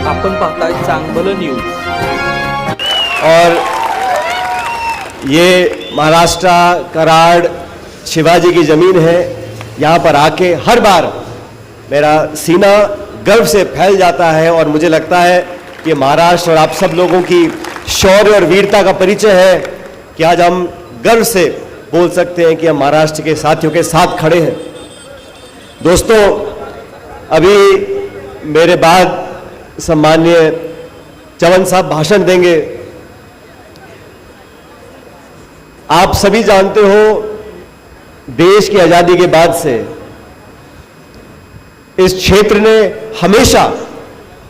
आपण पाहताय चांगलं न्यूज। और ये महाराष्ट्र कराड़ शिवाजी की ज़मीन है। यहाँ पर आके हर बार मेरा सीना गर्व से फैल जाता है और मुझे लगता है कि महाराष्ट्र और आप सब लोगों की शौर्य और वीरता का परिचय है कि आज हम गर्व से बोल सकते हैं कि हम महाराष्ट्र के साथियों के साथ खड़े हैं। दोस्तों, अभी मेरे बाद सम्माननीय चवन साहब भाषण देंगे। आप सभी जानते हो, देश की आजादी के बाद से इस क्षेत्र ने हमेशा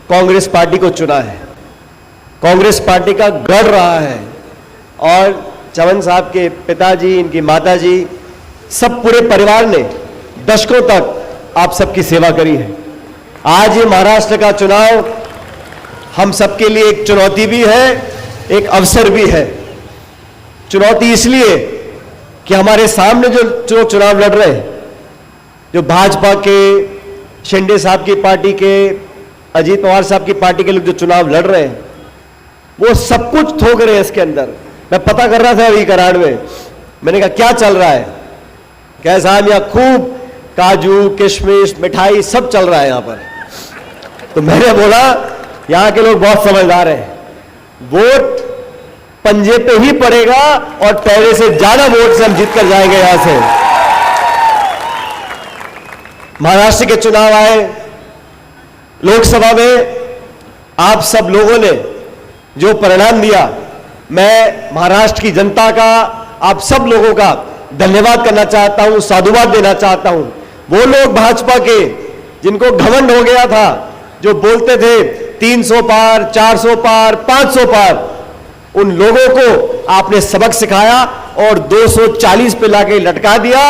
कांग्रेस पार्टी को चुना है, कांग्रेस पार्टी का गढ़ रहा है। और चवन साहब के पिताजी, इनकी माताजी, सब पूरे परिवार ने दशकों तक आप सबकी सेवा करी है। आज ये महाराष्ट्र का चुनाव हम सबके लिए एक चुनौती भी है, एक अवसर भी है। चुनौती इसलिए कि हमारे सामने जो चुनाव लड़ रहे हैं, जो भाजपा के, शिंदे साहब की पार्टी के, अजीत पवार साहब की पार्टी के लोग जो चुनाव लड़ रहे हैं, वो सब कुछ थोक रहे हैं इसके अंदर। मैं पता कर रहा था अभी कराड़ में, मैंने कहा क्या चल रहा है, क्या साहब यहाँ खूब काजू किशमिश मिठाई सब चल रहा है यहाँ पर। तो मैंने बोला यहाँ के लोग बहुत समझदार हैं, वोट पंजे पे ही पड़ेगा और पहले से ज्यादा वोट से हम जीत कर जाएंगे यहां से। महाराष्ट्र के चुनाव आए, लोकसभा में आप सब लोगों ने जो परिणाम दिया, मैं महाराष्ट्र की जनता का, आप सब लोगों का धन्यवाद करना चाहता हूं, साधुवाद देना चाहता हूं। वो लोग भाजपा के जिनको घमंड हो गया था, जो बोलते थे 300 पार, 400 पार, 500 पार, उन लोगों को आपने सबक सिखाया और 240 पे लाके लटका दिया।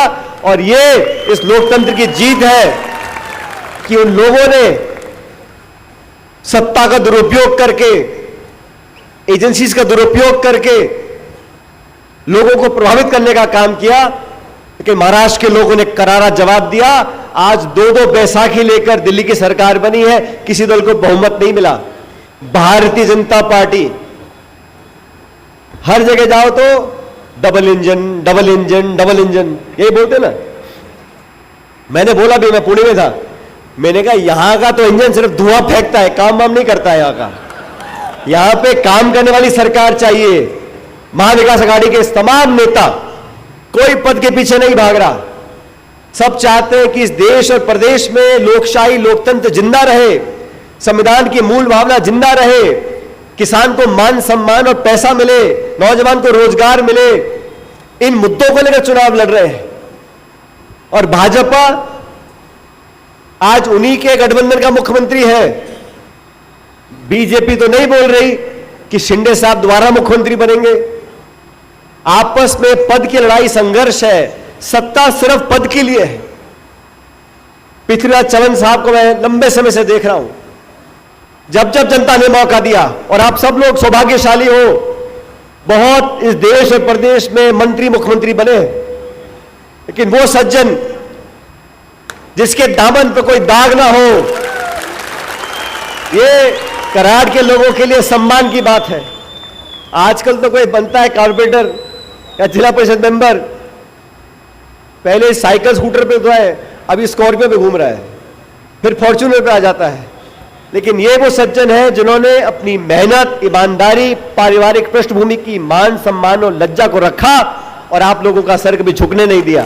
और ये इस लोकतंत्र की जीत है कि उन लोगों ने सत्ता का दुरुपयोग करके, एजेंसीज का दुरुपयोग करके लोगों को प्रभावित करने का काम किया, लेकिन महाराष्ट्र के लोगों ने करारा जवाब दिया। आज 2-2 बैसाखी लेकर दिल्ली की सरकार बनी है, किसी दल को बहुमत नहीं मिला। भारतीय जनता पार्टी हर जगह जाओ तो double engine double engine double engine यही बोलते ना। मैंने बोला भी, मैं पुणे में था, मैंने कहा यहां का तो इंजन सिर्फ धुआं फेंकता है, काम वाम नहीं करता है यहां का। यहां पे काम करने वाली सरकार चाहिए। महाविकास आघाड़ी के तमाम नेता कोई पद के पीछे नहीं भाग रहा, सब चाहते हैं कि इस देश और प्रदेश में लोकशाही लोकतंत्र जिंदा रहे, संविधान की मूल भावना जिंदा रहे, किसान को मान सम्मान और पैसा मिले, नौजवान को रोजगार मिले। इन मुद्दों को लेकर चुनाव लड़ रहे हैं। और भाजपा आज उन्हीं के गठबंधन का मुख्यमंत्री है। बीजेपी तो नहीं बोल रही कि शिंदे साहब दोबारा मुख्यमंत्री बनेंगे। आपस में पद की लड़ाई, संघर्ष है, सत्ता सिर्फ पद के लिए है। पृथ्वीराज चवन साहब को मैं लंबे समय से देख रहा हूं, जब जब जनता ने मौका दिया, और आप सब लोग सौभाग्यशाली हो, बहुत इस देश और प्रदेश में मंत्री मुख्यमंत्री बने। लेकिन वो सज्जन जिसके दामन पे कोई दाग ना हो, ये कराड़ के लोगों के लिए सम्मान की बात है। आजकल तो कोई बनता है कारपोरेटर या जिला परिषद मेंबर, पहले साइकिल स्कूटर पे तो है, अभी स्कॉर्पियो पे घूम रहा है, फिर फॉर्च्यूनर पे आ जाता है। लेकिन ये वो सज्जन है जिन्होंने अपनी मेहनत, ईमानदारी, पारिवारिक पृष्ठभूमि की मान सम्मान और लज्जा को रखा और आप लोगों का सर कभी झुकने नहीं दिया।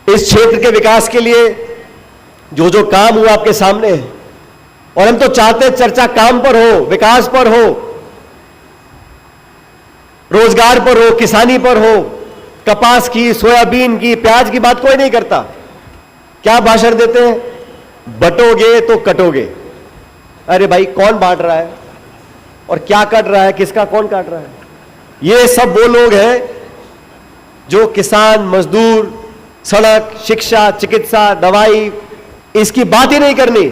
इस क्षेत्र के विकास के लिए जो जो काम हुआ आपके सामने है, और हम तो चाहते हैं चर्चा काम पर हो, विकास पर हो, रोजगार पर हो, किसानी पर हो। कपास की, सोयाबीन की, प्याज की बात कोई नहीं करता। क्या भाषण देते हैं, बटोगे तो कटोगे। अरे भाई, कौन बांट रहा है और क्या कट रहा है, किसका कौन काट रहा है? ये सब वो लोग हैं जो किसान, मजदूर, सड़क, शिक्षा, चिकित्सा, दवाई, इसकी बात ही नहीं करनी।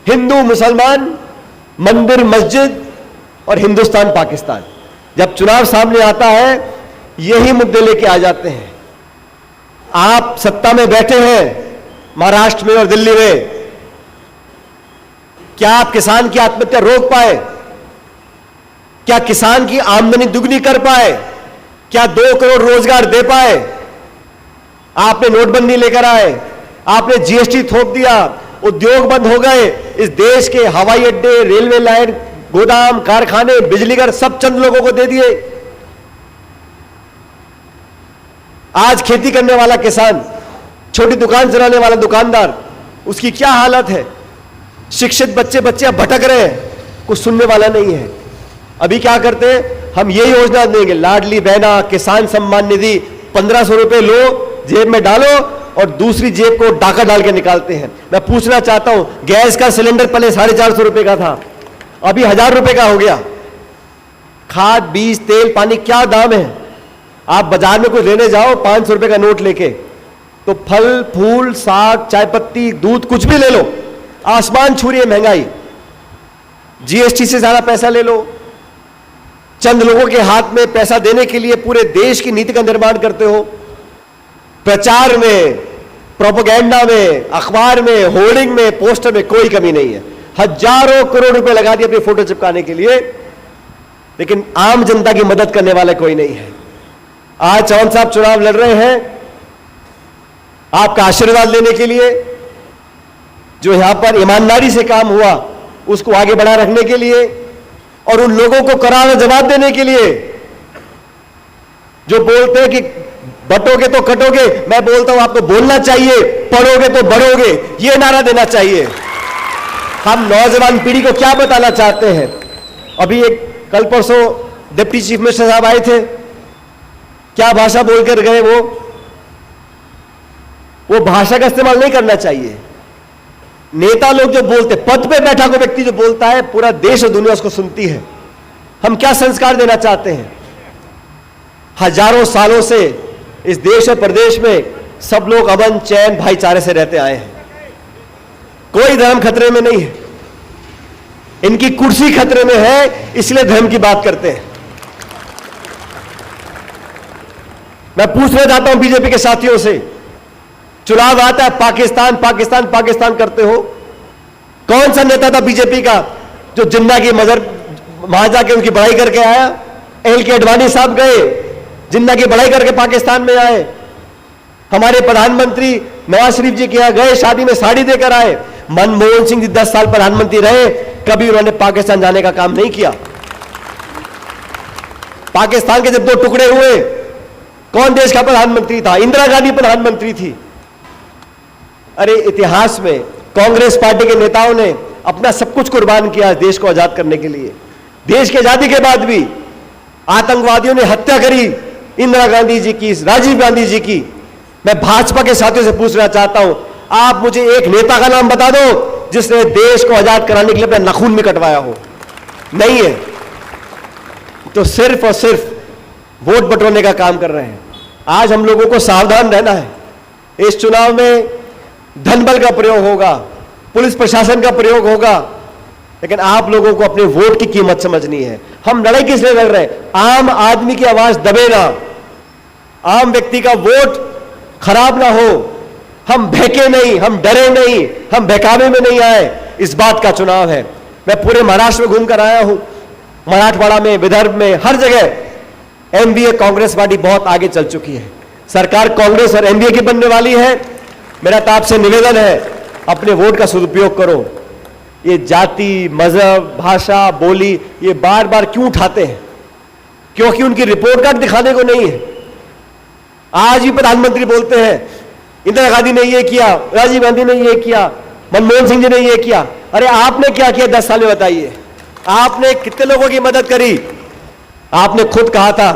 हिंदू मुसलमान, मंदिर मस्जिद और हिंदुस्तान पाकिस्तान, जब चुनाव सामने आता है यही मुद्दे लेके आ जाते हैं। आप सत्ता में बैठे हैं, महाराष्ट्र में और दिल्ली में, क्या आप किसान की आत्महत्या रोक पाए? क्या किसान की आमदनी दुगनी कर पाए? क्या 2 करोड़ रोजगार दे पाए? आपने नोटबंदी लेकर आए, आपने जीएसटी थोप दिया, उद्योग बंद हो गए। इस देश के हवाई अड्डे, रेलवे लाइन, गोदाम, कारखाने, बिजली घर सब चंद लोगों को दे दिए। आज खेती करने वाला किसान, छोटी दुकान चलाने वाला दुकानदार, उसकी क्या हालत है? शिक्षित बच्चे अब भटक रहे हैं, कुछ सुनने वाला नहीं है। अभी क्या करते हैं, हम ये योजना देंगे, लाडली बहना, किसान सम्मान निधि, 1500 रुपए लो, जेब में डालो और दूसरी जेब को डाका डाल के निकालते हैं। मैं पूछना चाहता हूं, गैस का सिलेंडर पहले 450 रुपए का था, अभी 1000 रुपए का हो गया। खाद, बीज, तेल, पानी क्या दाम है? आप बाजार में कुछ लेने जाओ 500 रुपए का नोट लेके, तो फल, फूल, साग, चाय पत्ती, दूध, कुछ भी ले लो, आसमान छू रही है महंगाई। जीएसटी से ज्यादा पैसा ले लो। चंद लोगों के हाथ में पैसा देने के लिए पूरे देश की नीति का निर्माण करते हो। प्रचार में, प्रोपेगेंडा में, अखबार में, होर्डिंग में, पोस्टर में कोई कमी नहीं है। हजारों करोड़ रुपए लगा दिए अपनी फोटो चिपकाने के लिए, लेकिन आम जनता की मदद करने वाला कोई नहीं है। आज चौहान साहब चुनाव लड़ रहे हैं आपका आशीर्वाद लेने के लिए, जो यहां पर ईमानदारी से काम हुआ उसको आगे बढ़ा रखने के लिए, और उन लोगों को करारा जवाब देने के लिए जो बोलते हैं कि बटोगे तो कटोगे। मैं बोलता हूं आपको बोलना चाहिए, पढ़ोगे तो बढ़ोगे, यह नारा देना चाहिए। हम नौजवान पीढ़ी को क्या बताना चाहते हैं? अभी एक कल परसों डिप्टी चीफ मिनिस्टर साहब आए थे, क्या भाषा बोलकर गए? वो भाषा का इस्तेमाल नहीं करना चाहिए। नेता लोग जो बोलते, पद पे बैठा कोई व्यक्ति जो बोलता है, पूरा देश और दुनिया उसको सुनती है। हम क्या संस्कार देना चाहते हैं? हजारों सालों से इस देश और प्रदेश में सब लोग अमन, चैन, भाईचारे से रहते आए हैं। कोई धर्म खतरे में नहीं है। इनकी कुर्सी खतरे में है, इसलिए धर्म की बात करते हैं। मैं पूछना चाहता हूं बीजेपी के साथियों से, चुनाव आता है, पाकिस्तान पाकिस्तान पाकिस्तान करते हो। कौन सा नेता था बीजेपी का जो जिन्ना की मजर वहां जाके उनकी बढ़ाई करके आया? एल के अडवाणी साहब गए, जिन्ना की बढ़ाई करके पाकिस्तान में आए। हमारे प्रधानमंत्री नवाज शरीफ जी के यहां गए, शादी में साड़ी देकर आए। मनमोहन सिंह जी 10 साल प्रधानमंत्री रहे, कभी उन्होंने पाकिस्तान जाने का काम नहीं किया। पाकिस्तान के जब 2 टुकड़े हुए, कौन देश का प्रधानमंत्री था? इंदिरा गांधी प्रधानमंत्री थी। अरे इतिहास में कांग्रेस पार्टी के नेताओं ने अपना सब कुछ कुर्बान किया देश को आजाद करने के लिए। देश की आजादी के बाद भी आतंकवादियों ने हत्या करी इंदिरा गांधी जी की, राजीव गांधी जी की। मैं भाजपा के साथियों से पूछना चाहता हूं, आप मुझे एक नेता का नाम बता दो जिसने देश को आजाद कराने के लिए अपना नाखून भी कटवाया हो। नहीं है। तो सिर्फ और सिर्फ वोट बटोरने का काम कर रहे हैं। आज हम लोगों को सावधान रहना है। इस चुनाव में धन बल का प्रयोग होगा, पुलिस प्रशासन का प्रयोग होगा, लेकिन आप लोगों को अपने वोट की कीमत समझनी है। हम लड़ाई किस लिए लड़ रहे हैं? आम आदमी की आवाज दबे ना, आम व्यक्ति का वोट खराब ना हो। हम बहके नहीं, हम डरे नहीं, हम बहकावे में नहीं आए। इस बात का चुनाव है। मैं पूरे महाराष्ट्र में घूमकर आया हूं, मराठवाड़ा में, विदर्भ में, हर जगह एनडीए कांग्रेस पार्टी बहुत आगे चल चुकी है। सरकार कांग्रेस और एनडीए की बनने वाली है। मेरा तो आपसे निवेदन है, अपने वोट का सदुपयोग करो। ये जाति, मजहब, भाषा, बोली ये बार बार क्यों उठाते हैं? क्योंकि उनकी रिपोर्ट कार्ड दिखाने को नहीं है। आज भी प्रधानमंत्री बोलते हैं इंदिरा गांधी ने ये किया, राजीव गांधी ने ये किया, मनमोहन सिंह जी ने ये किया। अरे आपने क्या किया 10 साल में बताइए? आपने कितने लोगों की मदद करी? आपने खुद कहा था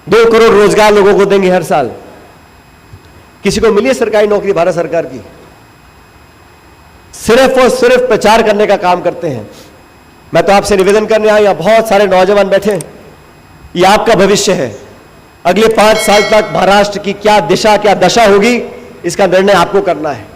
2 करोड़ रोजगार लोगों को देंगे हर साल। किसी को मिली है सरकारी नौकरी भारत सरकार की? सिर्फ और सिर्फ प्रचार करने का काम करते हैं। मैं तो आपसे निवेदन करने आया, बहुत सारे नौजवान बैठे हैं, ये आपका भविष्य है। अगले 5 साल तक महाराष्ट्र की क्या दिशा, क्या दशा होगी, इसका निर्णय आपको करना है।